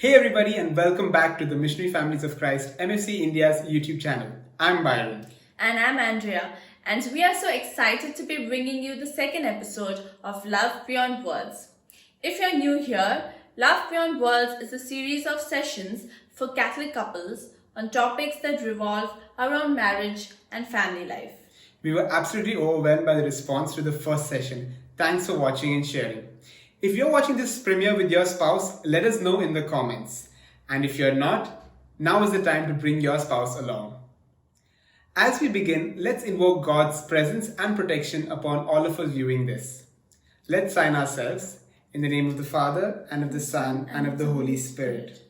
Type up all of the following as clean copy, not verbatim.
Hey everybody, and welcome back to the Missionary Families of Christ MFC India's YouTube channel. I'm Byron. And I'm Andrea, and we are so excited to be bringing you the second episode of Love Beyond Words. If you're new here, Love Beyond Words is a series of sessions for Catholic couples on topics that revolve around marriage and family life. We were absolutely overwhelmed by the response to the first session. Thanks for watching and sharing. If you're watching this premiere with your spouse, let us know in the comments. And if you're not, now is the time to bring your spouse along. As we begin, let's invoke God's presence and protection upon all of us viewing this. Let's sign ourselves in the name of the Father, and of the Son, and of the Holy Spirit.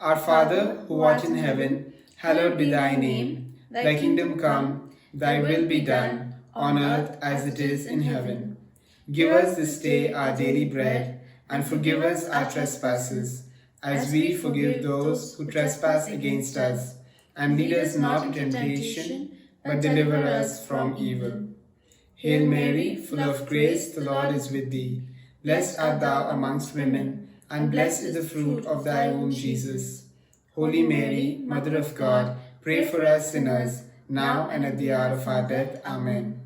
Our Father, who art in heaven, hallowed be thy name. Thy kingdom come, thy will be done, on earth as it is in heaven. Give us this day our daily bread, and forgive us our trespasses, as we forgive those who trespass against us. And lead us not into temptation, but deliver us from evil. Hail Mary, full of grace, the Lord is with thee. Blessed art thou amongst women, and blessed is the fruit of thy womb, Jesus. Holy Mary, Mother of God, pray for us sinners, now and at the hour of our death. Amen.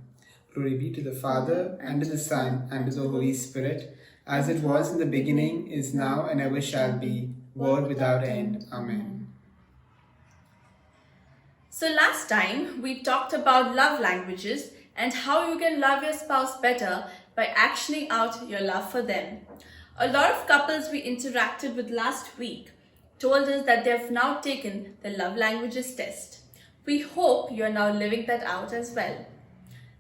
Glory be to the Father, and to the Son, and to the Holy Spirit, as it was in the beginning, is now, and ever shall be, world without end. Amen. So last time, we talked about love languages and how you can love your spouse better by actioning out your love for them. A lot of couples we interacted with last week told us that they have now taken the love languages test. We hope you are now living that out as well.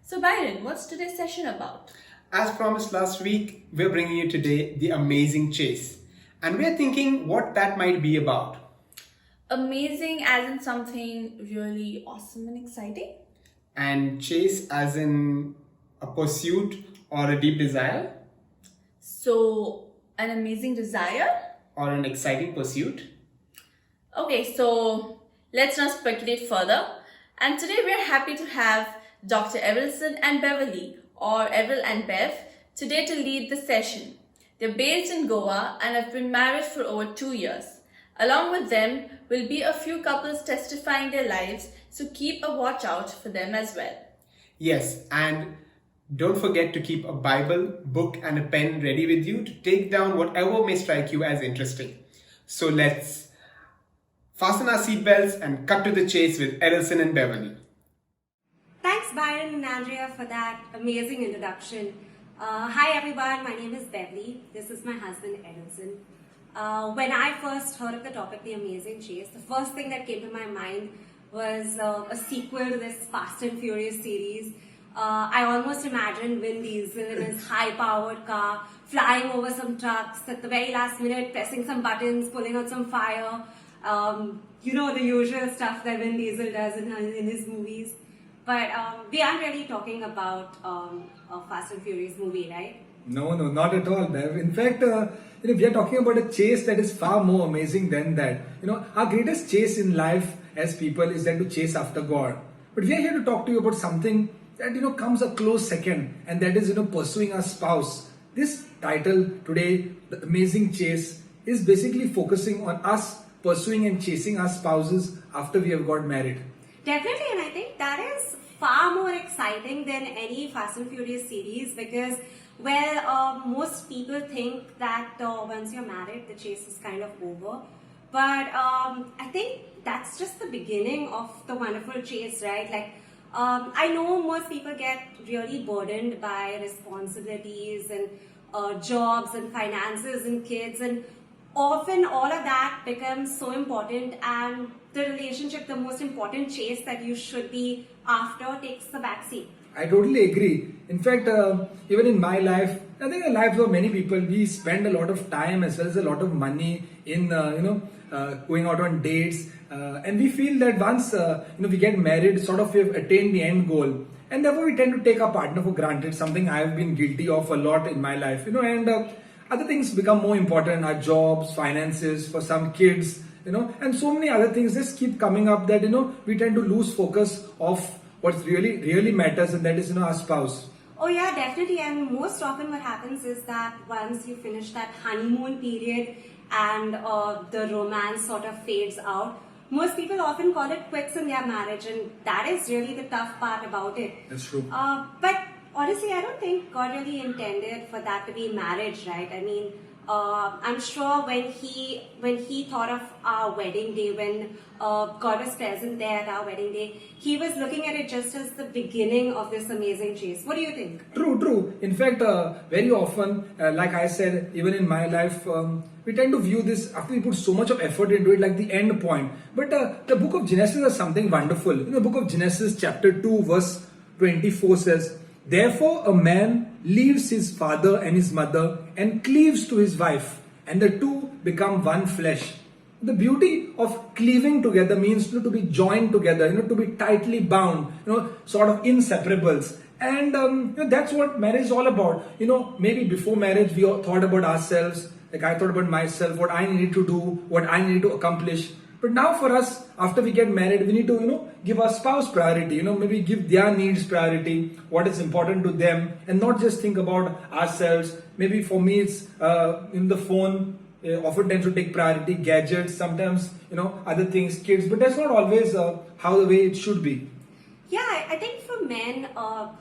So Byron, what's today's session about? As promised last week, we're bringing you today the amazing chase. And we're thinking what that might be about. Amazing as in something really awesome and exciting? And chase as in a pursuit or a deep desire? So, an amazing desire? Or an exciting pursuit? Okay, so let's not speculate further. And today we're happy to have Dr. Ehrlson and Beverly, or Ehrl and Bev, today to lead the session. They're based in Goa and have been married for over 2 years. Along with them will be a few couples testifying their lives, so keep a watch out for them as well. Yes, and don't forget to keep a Bible, book and a pen ready with you to take down whatever may strike you as interesting. So let's fasten our seatbelts and cut to the chase with Ehrlson and Beverly. Thanks Byron and Andrea for that amazing introduction. Hi everyone, my name is Beverly. This is my husband Ehrlson. When I first heard of the topic, The Amazing Chase, the first thing that came to my mind was a sequel to this Fast and Furious series. I almost imagined Vin Diesel in his high-powered car flying over some trucks at the very last minute, pressing some buttons, pulling out some fire. You know, the usual stuff that Vin Diesel does in his movies. But we aren't really talking about a Fast and Furious movie, right? No, not at all, Bev. In fact, we are talking about a chase that is far more amazing than that. Our greatest chase in life as people is that to chase after God. But we are here to talk to you about something that, comes a close second, and that is, pursuing our spouse. This title today, The Amazing Chase, is basically focusing on us pursuing and chasing our spouses after we have got married. Definitely, and I think that is far more exciting than any Fast and Furious series because, most people think that once you're married, the chase is kind of over. But I think that's just the beginning of the wonderful chase, right? I know most people get really burdened by responsibilities and jobs and finances and kids, and often all of that becomes so important, and the relationship, the most important chase that you should be after, takes the backseat. I totally agree. In fact, even in my life, I think in the lives of many people, we spend a lot of time as well as a lot of money in, going out on dates. And we feel that once, we get married, sort of we've attained the end goal. And therefore, we tend to take our partner for granted, something I've been guilty of a lot in my life, and other things become more important, our jobs, finances, for some kids, and so many other things just keep coming up that, we tend to lose focus of what really matters, and that is, our spouse. Oh yeah, definitely. And most often what happens is that once you finish that honeymoon period and the romance sort of fades out. Most people often call it quits in their marriage, and that is really the tough part about it. That's true. But honestly, I don't think God really intended for that to be marriage, right? I mean, I'm sure when he thought of our wedding day, when God was present there at our wedding day, he was looking at it just as the beginning of this amazing chase. What do you think? True. In fact, very often, like I said, even in my life, we tend to view this after we put so much of effort into it, like the end point. But the book of Genesis is something wonderful. In the book of Genesis, chapter 2, verse 24 says, "Therefore a man leaves his father and his mother and cleaves to his wife, and the two become one flesh." The beauty of cleaving together means to be joined together, to be tightly bound, sort of inseparables. And that's what marriage is all about. Maybe before marriage we all thought about ourselves, like I thought about myself, what I needed to do, what I needed to accomplish. But now for us, after we get married, we need to, give our spouse priority, maybe give their needs priority, what is important to them, and not just think about ourselves. Maybe for me, it's in the phone, often tends to take priority, gadgets, sometimes, other things, kids, but that's not always how the way it should be. Yeah, I think for men,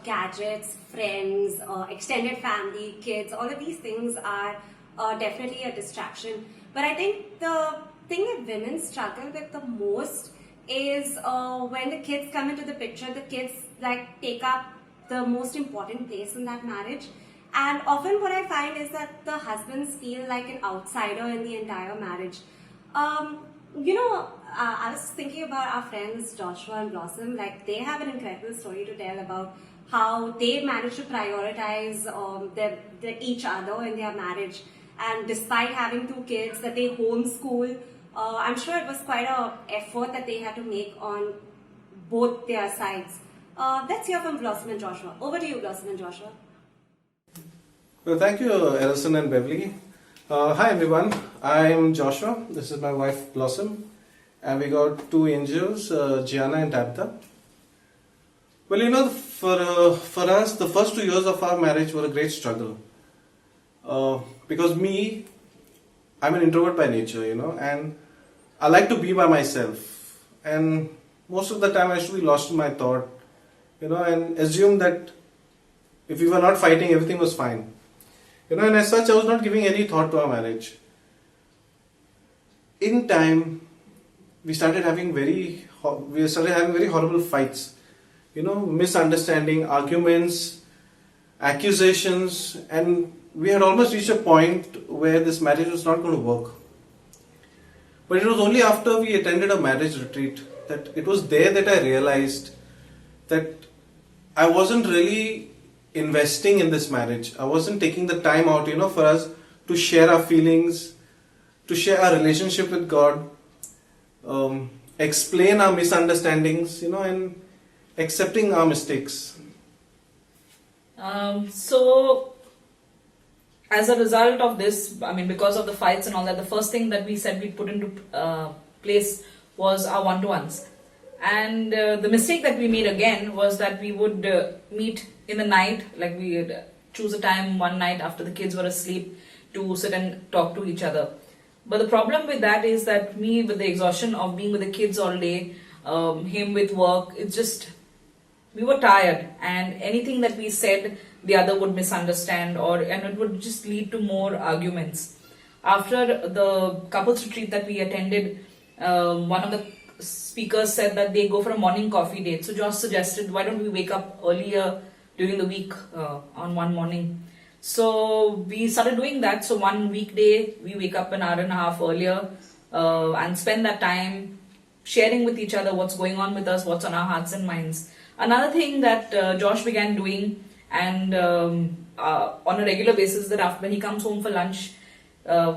gadgets, friends, extended family, kids, all of these things are definitely a distraction. But I think the thing that women struggle with the most is when the kids come into the picture. The kids take up the most important place in that marriage, and often what I find is that the husbands feel like an outsider in the entire marriage. I was thinking about our friends Joshua and Blossom. They have an incredible story to tell about how they managed to prioritize each other in their marriage, and despite having 2 kids that they homeschool, I'm sure it was quite an effort that they had to make on both their sides. Let's hear from Blossom and Joshua. Over to you, Blossom and Joshua. Well, thank you, Ehrlson and Beverly. Hi everyone, I'm Joshua. This is my wife Blossom, and we got 2 angels, Gianna and Tabitha. Well, for us, the first 2 years of our marriage were a great struggle. Because I'm an introvert by nature, and I like to be by myself. And most of the time I used to be lost in my thought, and assume that if we were not fighting, everything was fine. And as such, I was not giving any thought to our marriage. In time, we started having very horrible fights, misunderstanding, arguments, accusations, and we had almost reached a point where this marriage was not going to work. But it was only after we attended a marriage retreat that it was there that I realized that I wasn't really investing in this marriage. I wasn't taking the time out, for us to share our feelings, to share our relationship with God, explain our misunderstandings, and accepting our mistakes. So, as a result of this, because of the fights and all that, the first thing that we said we put into place was our one-to-ones. And the mistake that we made again was that we would meet in the night, we would choose a time one night after the kids were asleep to sit and talk to each other. But the problem with that is that me, with the exhaustion of being with the kids all day, him with work, we were tired, and anything that we said, the other would misunderstand, and it would just lead to more arguments. After the couples retreat that we attended, one of the speakers said that they go for a morning coffee date. So Josh suggested, why don't we wake up earlier during the week on one morning. So we started doing that. So one weekday, we wake up an hour and a half earlier and spend that time sharing with each other what's going on with us, what's on our hearts and minds. Another thing that Josh began doing, and on a regular basis, that after when he comes home for lunch,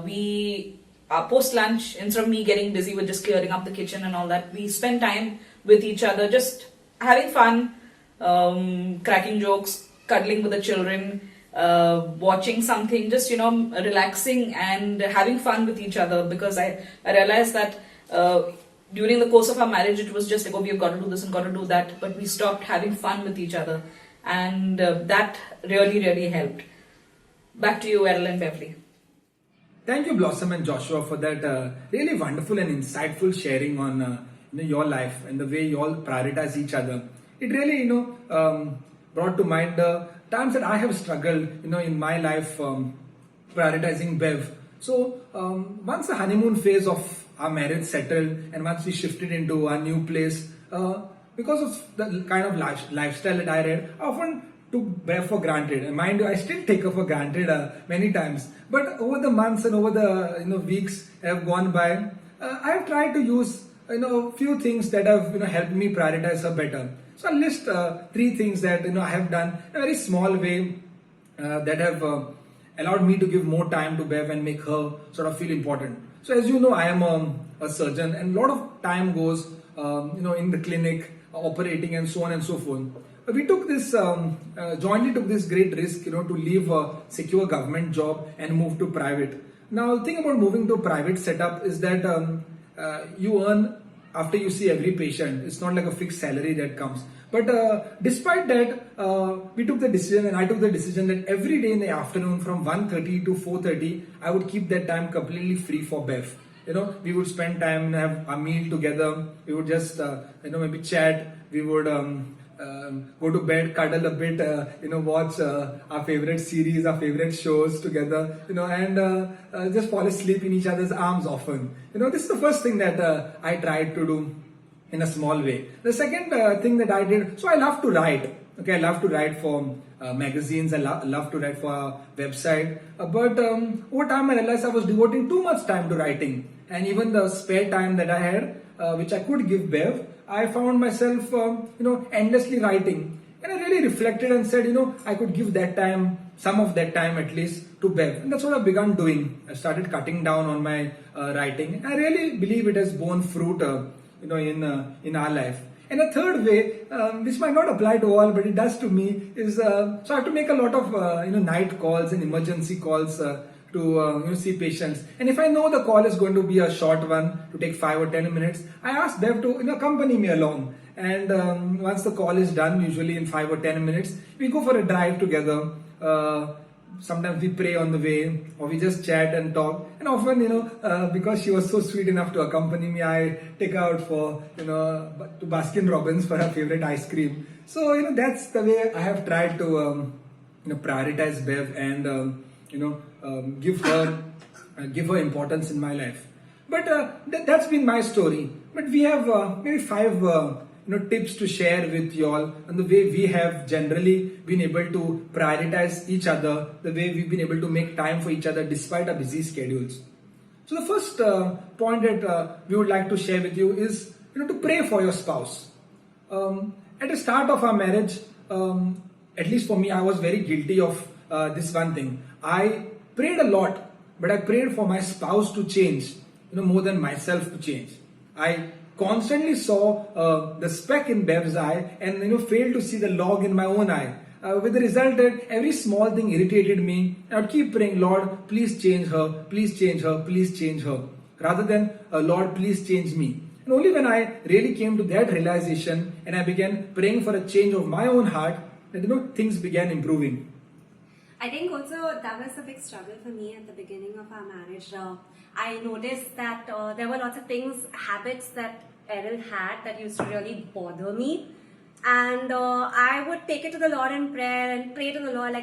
we post lunch, instead of me getting busy with just clearing up the kitchen and all that, we spend time with each other, just having fun, cracking jokes, cuddling with the children, watching something, just relaxing and having fun with each other. Because I realized that during the course of our marriage, it was just like, we've got to do this and got to do that, but we stopped having fun with each other, and that really helped. Back to you, Ehrlson and Beverly. Thank you, Blossom and Joshua, for that really wonderful and insightful sharing on your life and the way you all prioritize each other. It really, brought to mind the times that I have struggled, in my life prioritizing Bev. So once the honeymoon phase of our marriage settled and once we shifted into our new place, because of the kind of lifestyle that I led, I often took Bev for granted. And mind you, I still take her for granted many times. But over the months and over the weeks have gone by, I have tried to use a few things that have helped me prioritize her better. So I'll list 3 things that I have done in a very small way that have allowed me to give more time to Bev and make her sort of feel important. So as you know, I am a surgeon, and a lot of time goes in the clinic, operating and so on and so forth. We took this jointly took this great risk, to leave a secure government job and move to private. Now, the thing about moving to a private setup is that you earn after you see every patient. It's not like a fixed salary that comes. But despite that, we took the decision, and I took the decision that every day in the afternoon from 1:30 to 4:30, I would keep that time completely free for Bev. We would spend time and have a meal together. We would just, maybe chat. We would go to bed, cuddle a bit, watch our favorite series, our favorite shows together, and just fall asleep in each other's arms often. This is the first thing that I tried to do in a small way. The second thing that I did, so I love to write. Okay, I love to write for magazines. I love to write for a website. But over time, I realized I was devoting too much time to writing, and even the spare time that I had, which I could give Bev, I found myself, endlessly writing. And I really reflected and said, I could give that time, some of that time at least, to Bev. And that's what I began doing. I started cutting down on my writing. I really believe it has borne fruit, in our life. And a third way, which might not apply to all, but it does to me, is so I have to make a lot of night calls and emergency calls to see patients. And if I know the call is going to be a short one, to take 5 or 10 minutes, I ask them to accompany me along. And once the call is done, usually in 5 or 10 minutes, we go for a drive together. Sometimes we pray on the way, or we just chat and talk. And often, because she was so sweet enough to accompany me, I take her out for, to Baskin Robbins for her favorite ice cream. So, that's the way I have tried to, prioritize Bev and, give her importance in my life. But that's been my story. But we have maybe 5 tips to share with you all on the way we have generally been able to prioritize each other, the way we've been able to make time for each other despite our busy schedules. So the first point that we would like to share with you is to pray for your spouse. At the start of our marriage, at least for me, I was very guilty of this one thing. I prayed a lot, but I prayed for my spouse to change, more than myself to change. I constantly saw the speck in Bev's eye and failed to see the log in my own eye. With the result that every small thing irritated me. I would keep praying, Lord, please change her, please change her, please change her, rather than Lord, please change me. And only when I really came to that realization and I began praying for a change of my own heart, that things began improving. I think also that was a big struggle for me at the beginning of our marriage. I noticed that there were lots of habits that Errol had that used to really bother me. And I would take it to the Lord in prayer and pray to the Lord,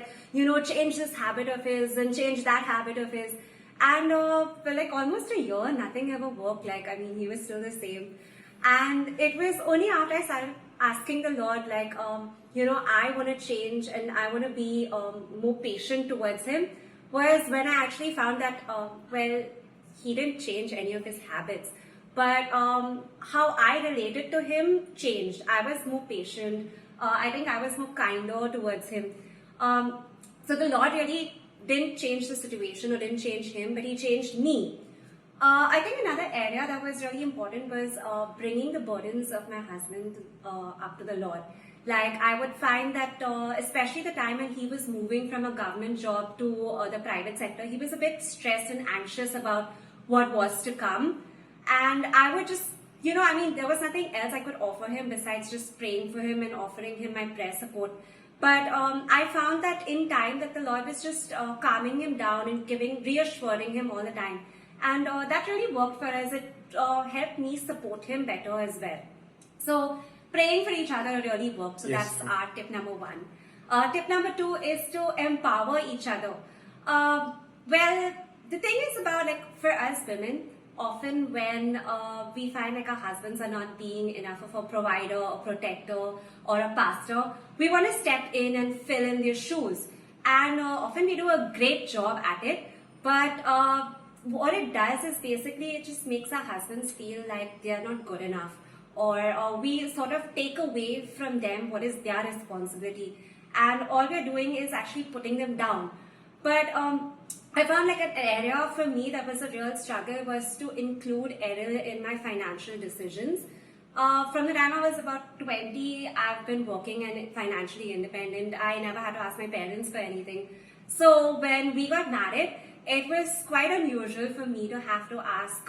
change this habit of his and change that habit of his. And for almost a year, nothing ever worked. He was still the same. And it was only after I started asking the Lord, I want to change and I want to be more patient towards him, was when I actually found that, he didn't change any of his habits. But how I related to him changed. I was more patient. I think I was more kinder towards him. So the Lord really didn't change the situation or didn't change him, but he changed me. I think another area that was really important was bringing the burdens of my husband up to the Lord. I would find that especially the time when he was moving from a government job to the private sector, he was a bit stressed and anxious about what was to come. And I would just, there was nothing else I could offer him besides just praying for him and offering him my prayer support. But I found that in time that the Lord was just calming him down and reassuring him all the time. And that really worked for us. It helped me support him better as well. So praying for each other really works. So Yes. that's our tip number 1. Tip number 2 is to empower each other. Well, the thing is about, like, for us women, often when we find like our husbands are not being enough of a provider, a protector, or a pastor, we want to step in and fill in their shoes. And often we do a great job at it, but what it does is basically it just makes our husbands feel like they are not good enough, or we sort of take away from them what is their responsibility, and all we're doing is actually putting them down. But I found like an area for me that was a real struggle was to include Errol in my financial decisions. From the time I was about 20, I've been working and financially independent. I never had to ask my parents for anything. So when we got married, it was quite unusual for me to have to ask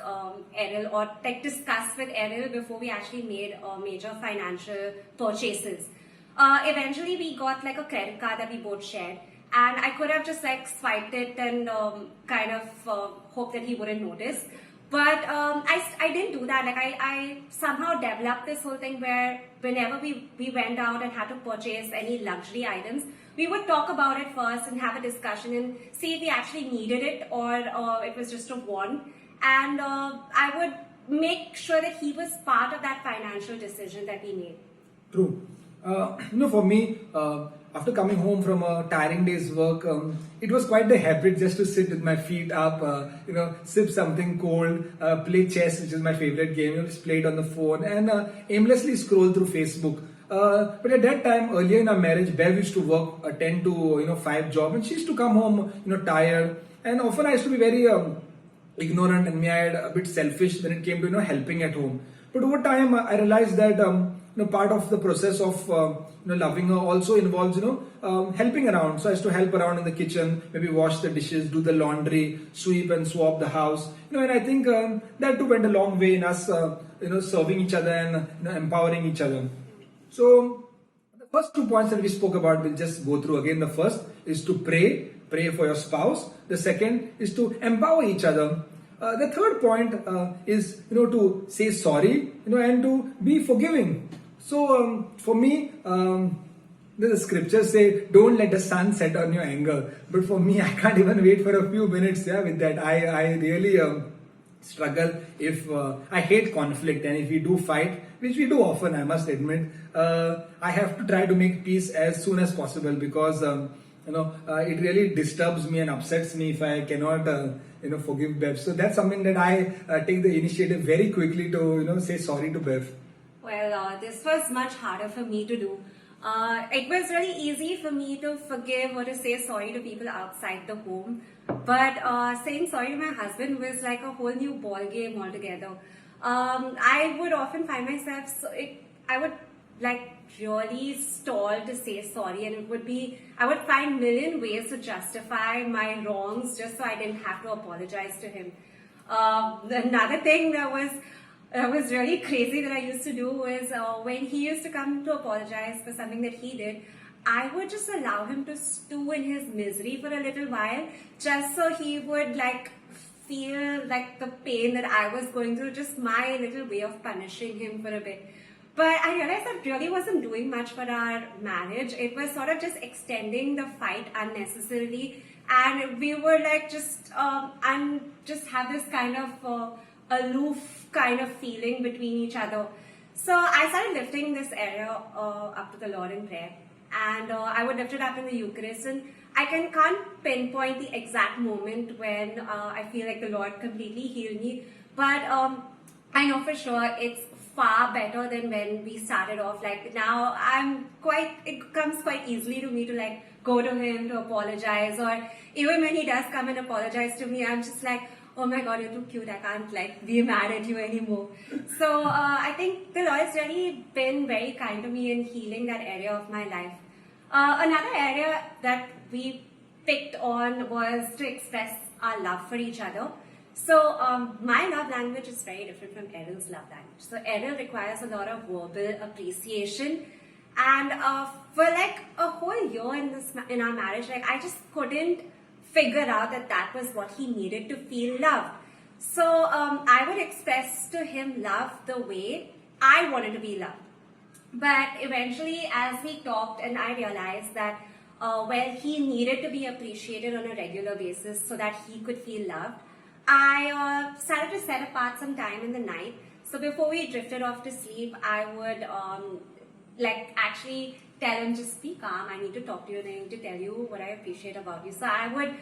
Errol or like discuss with Errol before we actually made major financial purchases. Eventually we got like a credit card that we both shared. And I could have just like swiped it and kind of hoped that he wouldn't notice. But I didn't do that. Like I somehow developed this whole thing where whenever we went out and had to purchase any luxury items, we would talk about it first and have a discussion and see if we actually needed it or it was just a want. And I would make sure that he was part of that financial decision that we made. True. For me, after coming home from a tiring day's work, it was quite the habit just to sit with my feet up, sip something cold, play chess, which is my favorite game, just play it on the phone, and aimlessly scroll through Facebook. But at that time, earlier in our marriage, Bev used to work a 10 to 5 job, and she used to come home, tired, and often I used to be very ignorant and a bit selfish when it came to helping at home. But over time, I realized that part of the process of loving her also involves helping around. So I used to help around in the kitchen, maybe wash the dishes, do the laundry, sweep and swap the house. And I think that too went a long way in us serving each other and empowering each other. So the first 2 points that we spoke about, we'll just go through again. The first is to pray for your spouse. The second is to empower each other. The third point is to say sorry and to be forgiving. So for me, the scriptures say don't let the sun set on your anger. But for me, I can't even wait for a few minutes with that. I really struggle if I hate conflict, and if we do fight, which we do often, I must admit, I have to try to make peace as soon as possible because it really disturbs me and upsets me if I cannot forgive Bev. So that's something that I take the initiative very quickly to say sorry to Bev. Well, this was much harder for me to do. It was really easy for me to forgive or to say sorry to people outside the home. But saying sorry to my husband was like a whole new ball game altogether. I would often find myself, I would like really stall to say sorry, and I would find million ways to justify my wrongs just so I didn't have to apologize to him. Another thing that was really crazy that I used to do was when he used to come to apologize for something that he did, I would just allow him to stew in his misery for a little while just so he would like feel like the pain that I was going through, just my little way of punishing him for a bit. But I realized that really wasn't doing much for our marriage. It was sort of just extending the fight unnecessarily, and we were like just have this kind of aloof kind of feeling between each other. So I started lifting this area up to the Lord in prayer, and I would lift it up in the Eucharist, and I can't pinpoint the exact moment when I feel like the Lord completely healed me, but I know for sure it's far better than when we started off. Like now it comes quite easily to me to like go to him to apologize, or even when he does come and apologize to me, I'm just like, oh my God, you're too cute, I can't like be mad at you anymore. So I think the Lord has really been very kind to me in healing that area of my life. Another area that we picked on was to express our love for each other. So my love language is very different from Ehrl's love language. So Ehrl requires a lot of verbal appreciation, And for like a whole year in our marriage, like I just couldn't figure out that was what he needed to feel loved. So I would express to him love the way I wanted to be loved. But eventually, as we talked, and I realized that he needed to be appreciated on a regular basis so that he could feel loved. I started to set apart some time in the night. So before we drifted off to sleep, I would actually tell him, just be calm, I need to talk to you and I need to tell you what I appreciate about you. So I would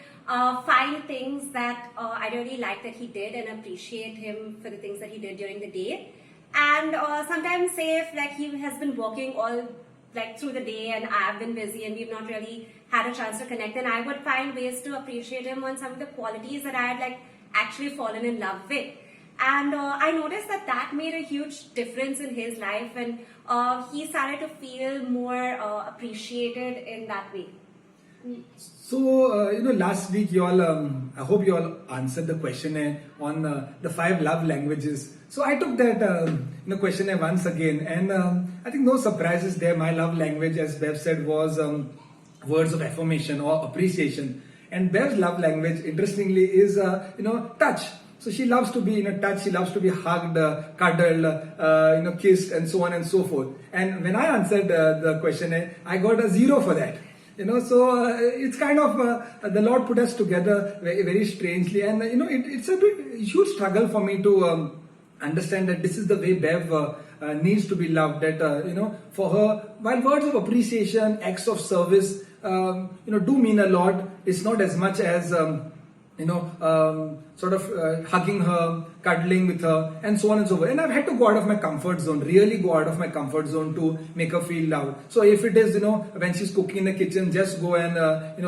find things that I really liked that he did and appreciate him for the things that he did during the day. And sometimes say if like he has been working all like through the day and I've been busy and we've not really had a chance to connect, then I would find ways to appreciate him on some of the qualities that I had like actually fallen in love with. And I noticed that made a huge difference in his life, and he started to feel more appreciated in that way. So, last week you all, I hope you all answered the questionnaire on the 5 love languages. So I took that questionnaire once again, and I think no surprises there. My love language, as Bev said, was words of affirmation or appreciation. And Bev's love language, interestingly, is touch. So she loves to be touch, she loves to be hugged, cuddled, kissed, and so on and so forth. And when I answered the questionnaire, I got a 0 for that. So it's kind of the Lord put us together very, very strangely, and it's a huge struggle for me to understand that this is the way Bev needs to be loved. That for her, while words of appreciation, acts of service, do mean a lot. It's not as much as hugging her, cuddling with her, and so on and so forth. And I've had to go out of my comfort zone, really go out of my comfort zone to make her feel loved. So if it is, when she's cooking in the kitchen, just go and,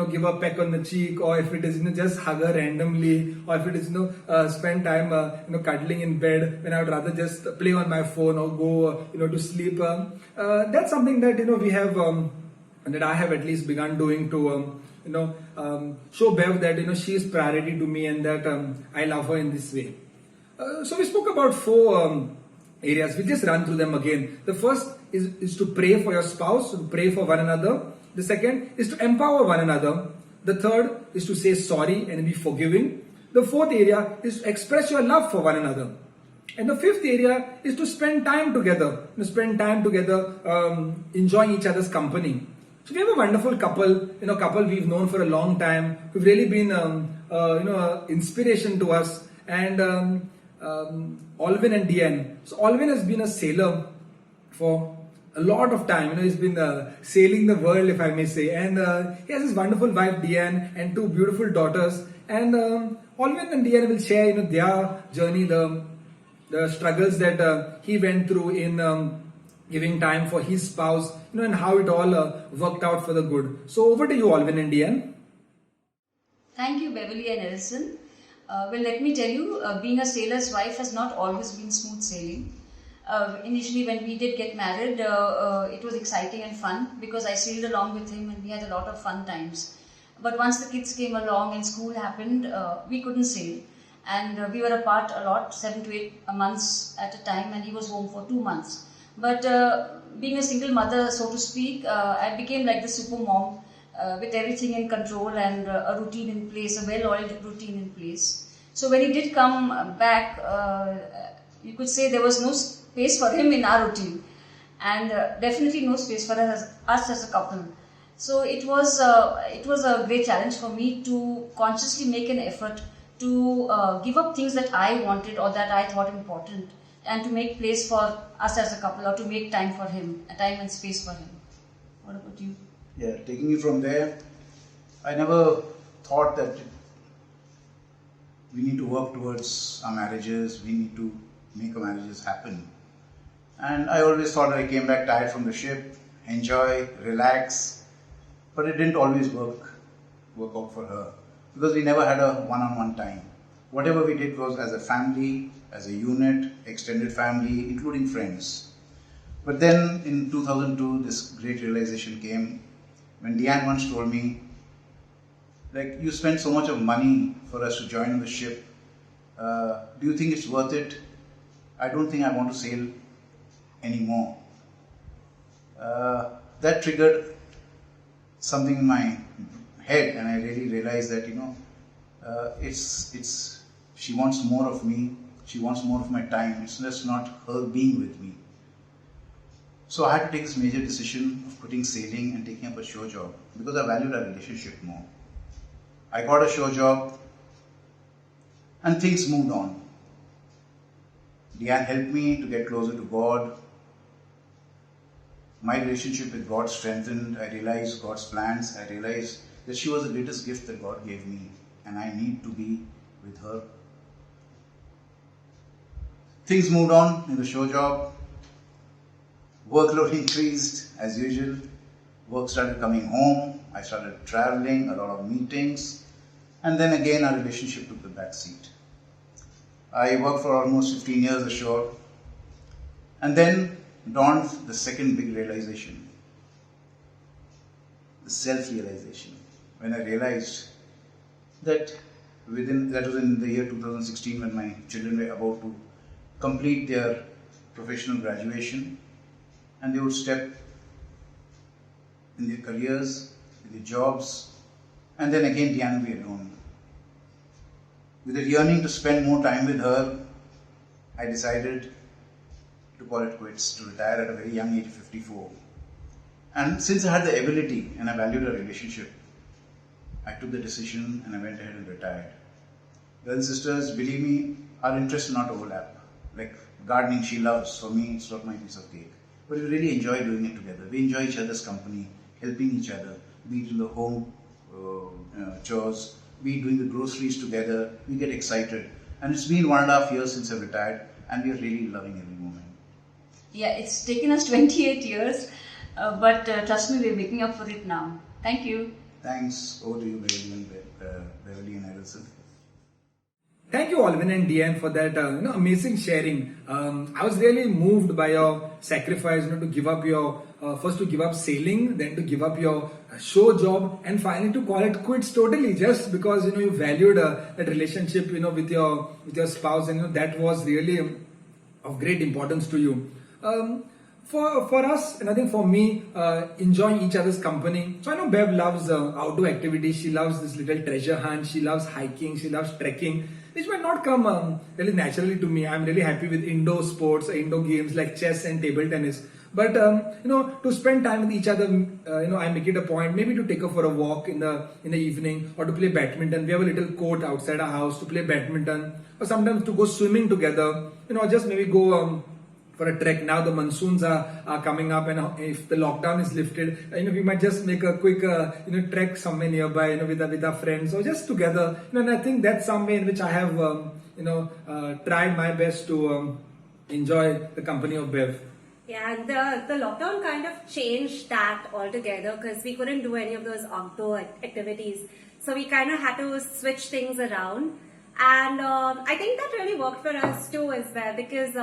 give her a peck on the cheek, or if it is, just hug her randomly, or if it is, spend time, cuddling in bed, when I would rather just play on my phone or go, to sleep. That's something that, we have, that I have at least begun doing to, show Bev that she is priority to me and that I love her in this way. So we spoke about 4 areas. We just run through them again. The first is to pray for your spouse, to pray for one another. The second is to empower one another. The third is to say sorry and be forgiving. The fourth area is to express your love for one another. And the fifth area is to spend time together. Enjoying each other's company. So we have a wonderful couple, couple we've known for a long time, who've really been, inspiration to us. And Alban and Indiana. So Alban has been a sailor for a lot of time. He's been sailing the world, if I may say. And he has his wonderful wife, Indiana, and 2 beautiful daughters. And Alban and Indiana will share, their journey, the struggles that he went through in giving time for his spouse, and how it all worked out for the good. So over to you, Alban and Indiana. Thank you, Beverly and Ehrlson. Well, let me tell you, being a sailor's wife has not always been smooth sailing. Initially, when we did get married, it was exciting and fun because I sailed along with him and we had a lot of fun times. But once the kids came along and school happened, we couldn't sail. And we were apart a lot, 7 to 8 months at a time, and he was home for 2 months. But being a single mother, so to speak, I became like the super mom with everything in control and a routine in place, a well-oiled routine in place. So when he did come back, you could say there was no space for him in our routine, and definitely no space for us as a couple. So it was a great challenge for me to consciously make an effort to give up things that I wanted or that I thought important, and to make place for us as a couple, or to make time for him, time and space for him. What about you? Yeah, taking it from there, I never thought that we need to work towards our marriages, we need to make our marriages happen. And I always thought I came back tired from the ship, enjoy, relax, but it didn't always work out for her, because we never had a one-on-one time. Whatever we did was as a family, as a unit, extended family, including friends. But then in 2002, this great realization came when Deanne once told me, like, you spent so much of money for us to join the ship. Do you think it's worth it? I don't think I want to sail anymore. that triggered something in my head, and I really realized that she wants more of me. She wants more of my time. It's just not her being with me. So I had to take this major decision of quitting sailing and taking up a show job because I valued our relationship more. I got a show job and things moved on. Diane helped me to get closer to God. My relationship with God strengthened. I realized God's plans. I realized that she was the greatest gift that God gave me, and I need to be with her. Things moved on in the show job. Workload increased as usual. Work started coming home. I started traveling, a lot of meetings, and then again our relationship took the back seat. I worked for almost 15 years ashore, and then dawned the second big realization, the self-realization, when I realized that that was in the year 2016 when my children were about to complete their professional graduation, and they would step in their careers, in their jobs, and then again Diane would be alone. With a yearning to spend more time with her, I decided to call it quits, to retire at a very young age of 54. And since I had the ability and I valued our relationship, I took the decision and I went ahead and retired. Brothers and sisters, believe me, our interests do not overlap. Like gardening she loves, for me it's not my piece of cake. But we really enjoy doing it together. We enjoy each other's company, helping each other, be it in the home chores, be it doing the groceries together. We get excited. And it's been 1.5 years since I've retired, and we are really loving every moment. Yeah, it's taken us 28 years, but trust me, we're making up for it now. Thank you. Thanks. Over to you, Beverly and Ehrlson. Thank you, Alban and Indiana, for that amazing sharing. I was really moved by your sacrifice, to give up your first to give up sailing, then to give up your show job, and finally to call it quits totally, just because you valued that relationship with your spouse, and that was really of great importance to you. For us, and I think for me, enjoying each other's company. So I know Bev loves outdoor activities. She loves this little treasure hunt. She loves hiking. She loves trekking, which might not come really naturally to me. I'm really happy with indoor sports, indoor games like chess and table tennis. But to spend time with each other, I make it a point maybe to take her for a walk in the evening, or to play badminton. We have a little court outside our house to play badminton, or sometimes to go swimming together. Just maybe go for a trek. Now the monsoons are coming up, and if the lockdown is lifted, we might just make a quick trek somewhere nearby, with our friends, or just together. And I think that's some way in which I have tried my best to enjoy the company of Bev. Yeah, the lockdown kind of changed that altogether because we couldn't do any of those outdoor activities. So we kind of had to switch things around. And I think that really worked for us too as well because,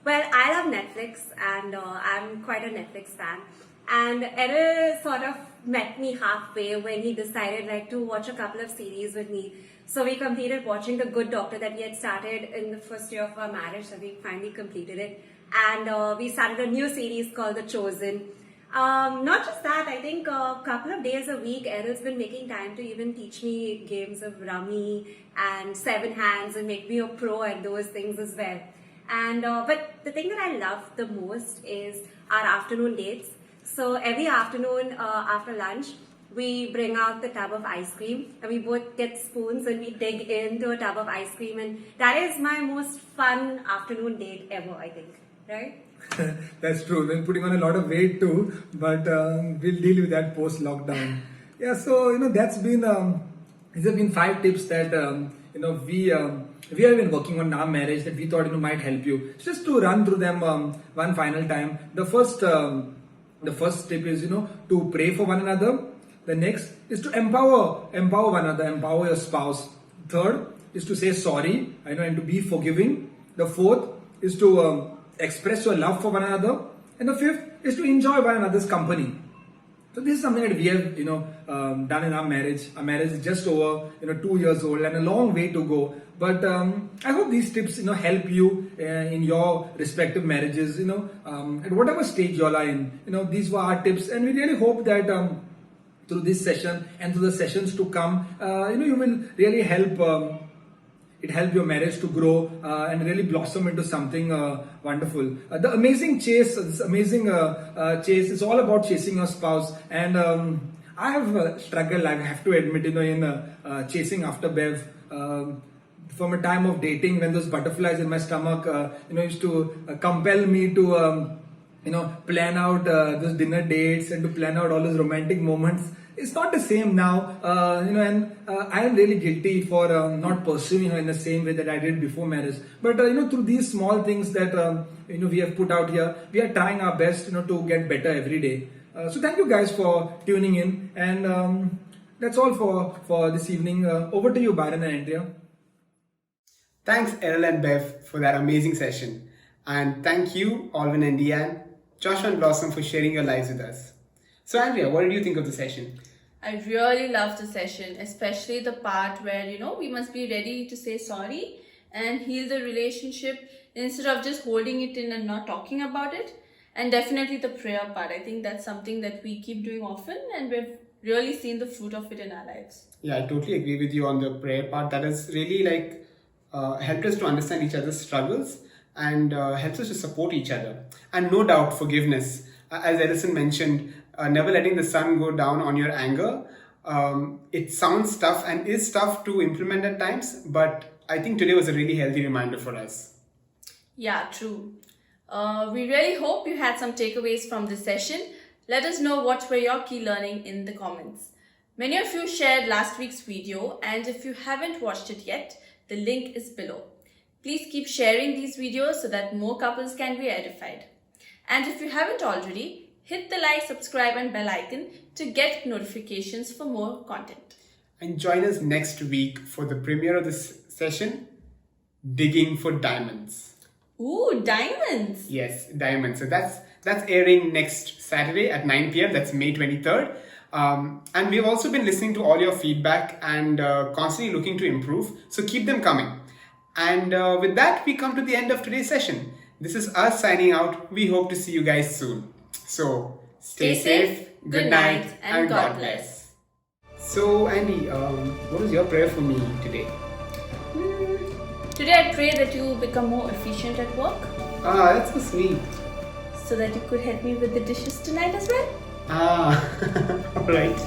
I love Netflix and I'm quite a Netflix fan. And Errol sort of met me halfway when he decided to watch a couple of series with me. So we completed watching The Good Doctor that we had started in the first year of our marriage. So we finally completed it. And we started a new series called The Chosen. Not just that, I think a couple of days a week, Errol's been making time to even teach me games of Rummy and Seven Hands and make me a pro at those things as well. And but the thing that I love the most is our afternoon dates. So every afternoon after lunch, we bring out the tub of ice cream and we both get spoons and we dig into a tub of ice cream, and that is my most fun afternoon date ever, I think. Right? That's true. We're putting on a lot of weight too, but we'll deal with that post lockdown. Yeah, so that's been these have been 5 tips that we have been working on our marriage that we thought might help you. Just to run through them one final time. The first tip is to pray for one another. The next is to empower one another, empower your spouse. Third is to say sorry, and to be forgiving. The fourth is to express your love for one another, and the fifth is to enjoy one another's company. So this is something that we have, done in our marriage. Our marriage is just over, 2 years old and a long way to go. But I hope these tips, help you in your respective marriages, at whatever stage you all are in. These were our tips, and we really hope that through this session and through the sessions to come, you will really help. It helped your marriage to grow and really blossom into something wonderful. The amazing chase, this amazing chase, is all about chasing your spouse. And I have struggled, I have to admit, in chasing after Bev. From a time of dating, when those butterflies in my stomach, used to compel me to, plan out those dinner dates and to plan out all those romantic moments. It's not the same now, and I am really guilty for not pursuing her in the same way that I did before marriage. But through these small things that we have put out here, we are trying our best, to get better every day. So thank you guys for tuning in, and that's all for this evening. Over to you, Byron and Andrea. Thanks, Errol and Bev, for that amazing session. And thank you, Alban and Indiana, Joshua and Blossom, for sharing your lives with us. So, Andrea, what did you think of the session? I really loved the session, especially the part where, we must be ready to say sorry and heal the relationship instead of just holding it in and not talking about it. And definitely the prayer part. I think that's something that we keep doing often, and we've really seen the fruit of it in our lives. Yeah, I totally agree with you on the prayer part. That has really helped us to understand each other's struggles and helps us to support each other. And no doubt, forgiveness. As Ehrlson mentioned, never letting the sun go down on your anger. It sounds tough and is tough to implement at times, but I think today was a really healthy reminder for us. Yeah, true. We really hope you had some takeaways from this session. Let us know what were your key learning in the comments. Many of you shared last week's video, and if you haven't watched it yet, the link is below. Please keep sharing these videos so that more couples can be edified. And if you haven't already, hit the like, subscribe and bell icon to get notifications for more content. And join us next week for the premiere of this session, Digging for Diamonds. Ooh, diamonds! Yes, diamonds. So that's airing next Saturday at 9 p.m. That's May 23rd. And we've also been listening to all your feedback and constantly looking to improve. So keep them coming. And with that, we come to the end of today's session. This is us signing out. We hope to see you guys soon. So stay safe, good night, and God bless. So Andy, what was your prayer for me today? Today I pray that you become more efficient at work. Ah, that's so sweet. So that you could help me with the dishes tonight as well. Ah, alright.